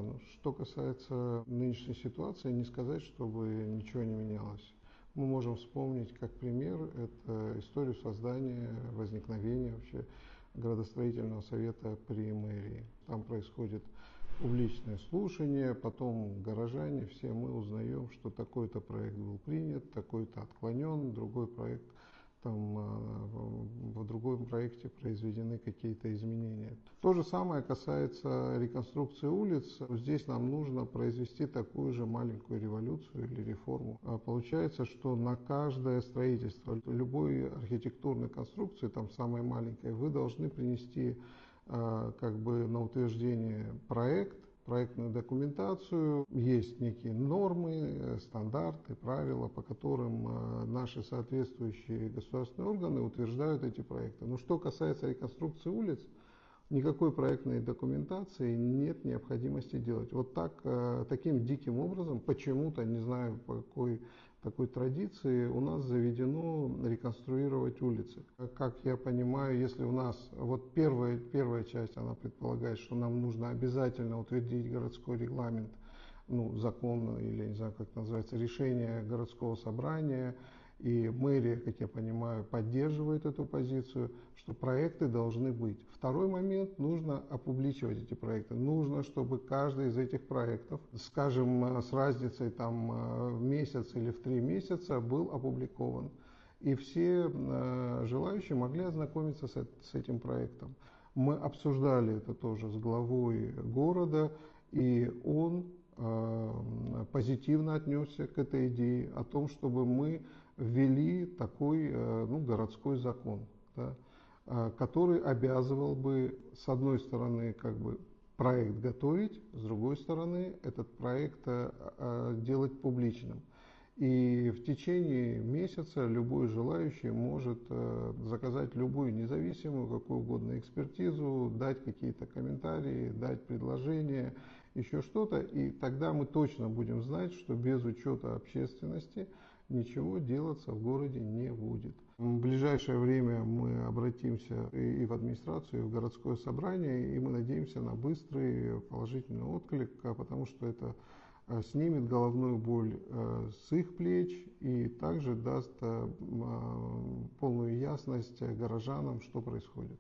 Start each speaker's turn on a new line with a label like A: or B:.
A: Ну, что касается нынешней ситуации, не сказать, чтобы ничего не менялось. Мы можем вспомнить как пример это историю создания, возникновения вообще градостроительного совета при мэрии. Там происходит публичное слушание, потом горожане, все мы узнаем, что такой-то проект был принят, такой-то отклонен, другой проект, там в другом проекте произведены какие-то изменения. То же самое касается реконструкции улиц. Здесь нам нужно произвести такую же маленькую революцию или реформу. Получается, что на каждое строительство любой архитектурной конструкции, там самой маленькой, вы должны принести как бы на утверждение проектную документацию, есть некие нормы, стандарты, правила, по которым наши соответствующие государственные органы утверждают эти проекты. Но что касается реконструкции улиц, никакой проектной документации нет необходимости делать. Вот так, таким диким образом, почему-то, не знаю по какой такой традиции, у нас заведено реконструировать улицы. Как я понимаю, если у нас, вот первая часть, она предполагает, что нам нужно обязательно утвердить городской регламент, ну, закон или, не знаю, как называется, решение городского собрания, и мэрия, как я понимаю, поддерживает эту позицию, что проекты должны быть. Второй момент, нужно опубличивать эти проекты. Нужно, чтобы каждый из этих проектов, скажем, с разницей там, в месяц или в 3 месяца был опубликован. И все желающие могли ознакомиться с этим проектом. Мы обсуждали это тоже с главой города, и он позитивно отнесся к этой идее о том, чтобы мы ввели такой городской закон, да, который обязывал бы, с одной стороны, как бы проект готовить, с другой стороны, этот проект делать публичным. И в течение месяца любой желающий может заказать любую независимую, какую угодно экспертизу, дать какие-то комментарии, дать предложения, еще что-то. И тогда мы точно будем знать, что без учета общественности ничего делаться в городе не будет. В ближайшее время мы обратимся и в администрацию, и в городское собрание, и мы надеемся на быстрый положительный отклик, потому что это снимет головную боль с их плеч и также даст полную ясность горожанам, что происходит.